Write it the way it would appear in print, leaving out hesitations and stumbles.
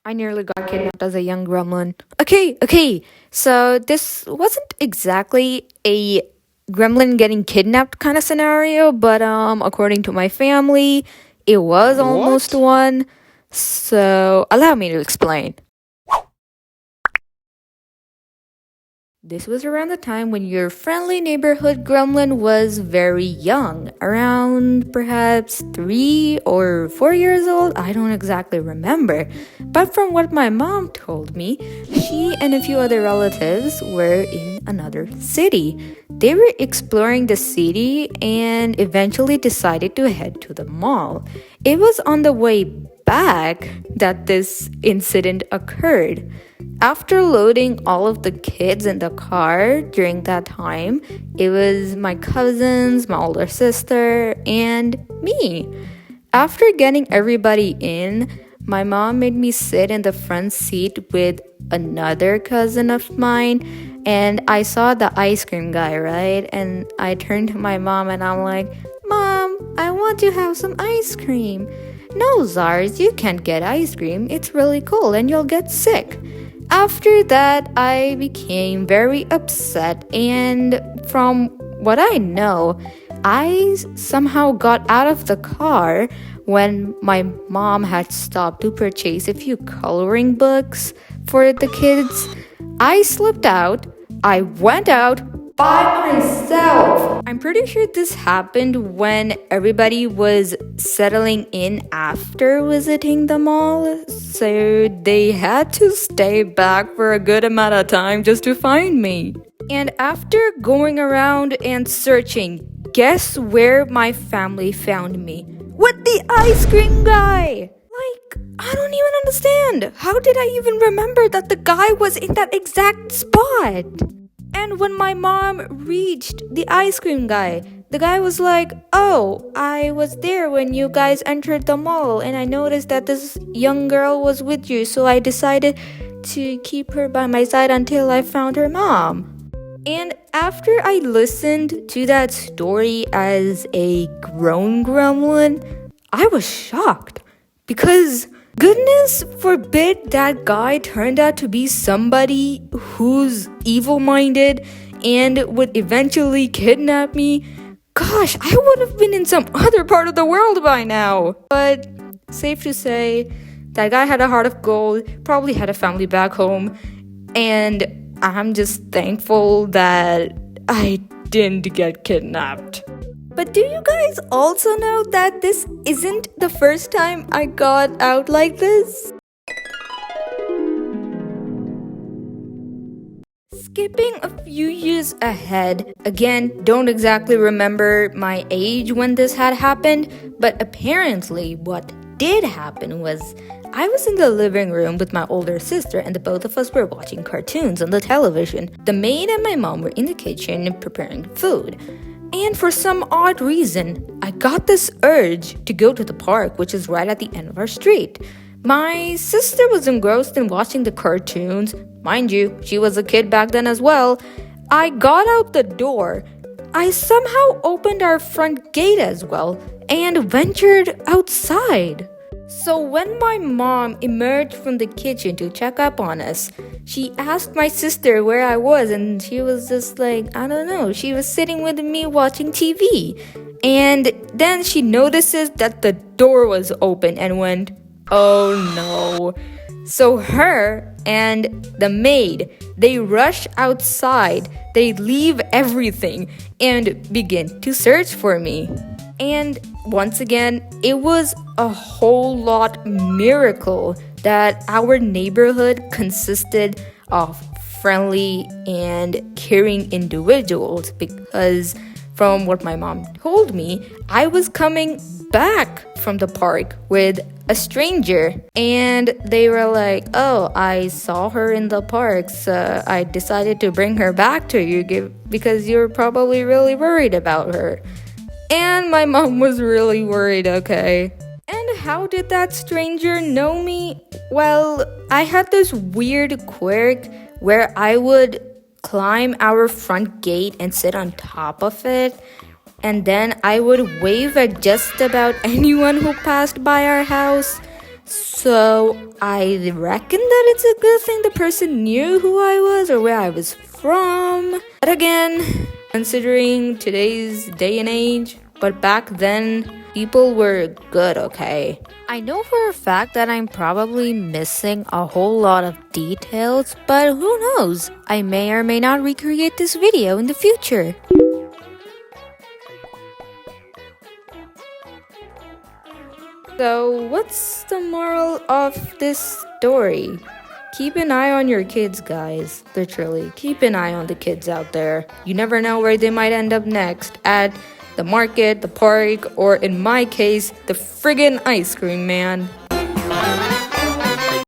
I nearly got kidnapped as a young gremlin. Okay. So this wasn't exactly a gremlin getting kidnapped kind of scenario, but according to my family, it was almost What? one. So allow me to explain. This was around the time when your friendly neighborhood gremlin was very young, around perhaps 3 or 4 years old. I don't exactly remember. But from what my mom told me, she and a few other relatives were in another city. They were exploring the city and eventually decided to head to the mall. It was on the way back that this incident occurred. After loading all of the kids in the car during that time, it was my cousins, my older sister, and me. After getting everybody in, my mom made me sit in the front seat with another cousin of mine, and I saw the ice cream guy, right? And I turned to my mom and I'm like, "Mom, I want to have some ice cream." "No, Zars, you can't get ice cream. It's really cold and you'll get sick." After that, I became very upset, and from what I know, I somehow got out of the car when my mom had stopped to purchase a few coloring books for the kids. I slipped out, I went out by myself. I'm pretty sure this happened when everybody was settling in after visiting the mall, so they had to stay back for a good amount of time just to find me. And after going around and searching, guess where my family found me? With the ice cream guy! I don't even understand. How did I even remember that the guy was in that exact spot? And when my mom reached the ice cream guy, the guy was like, "Oh, I was there when you guys entered the mall and I noticed that this young girl was with you, so I decided to keep her by my side until I found her mom." And after I listened to that story as a grown gremlin, I was shocked because goodness forbid that guy turned out to be somebody who's evil-minded and would eventually kidnap me. Gosh, I would have been in some other part of the world by now. But safe to say, that guy had a heart of gold, probably had a family back home, and I'm just thankful that I didn't get kidnapped. But do you guys also know that this isn't the first time I got out like this? Skipping a few years ahead, again, don't exactly remember my age when this had happened, but apparently what did happen was I was in the living room with my older sister and the both of us were watching cartoons on the television. The maid and my mom were in the kitchen preparing food. And for some odd reason, I got this urge to go to the park, which is right at the end of our street. My sister was engrossed in watching the cartoons. Mind you, she was a kid back then as well. I got out the door. I somehow opened our front gate as well and ventured outside. So when my mom emerged from the kitchen to check up on us, she asked my sister where I was, and she was just like, I don't know, she was sitting with me watching TV. And then she notices that the door was open and went, "Oh no." So her and the maid, they rush outside, they leave everything and begin to search for me. And once again, it was a whole lot miracle that our neighborhood consisted of friendly and caring individuals, because from what my mom told me, I was coming back from the park with a stranger and they were like, "Oh, I saw her in the park, so I decided to bring her back to you because you're probably really worried about her." And my mom was really worried, okay? And how did that stranger know me? Well, I had this weird quirk where I would climb our front gate and sit on top of it. And then I would wave at just about anyone who passed by our house. So I reckon that it's a good thing the person knew who I was or where I was from. But again, considering today's day and age, but back then, people were good, okay? I know for a fact that I'm probably missing a whole lot of details, but who knows? I may or may not recreate this video in the future. So, what's the moral of this story? Keep an eye on your kids, guys. Literally, keep an eye on the kids out there. You never know where they might end up next at the market, the park, or in my case, the friggin' ice cream man.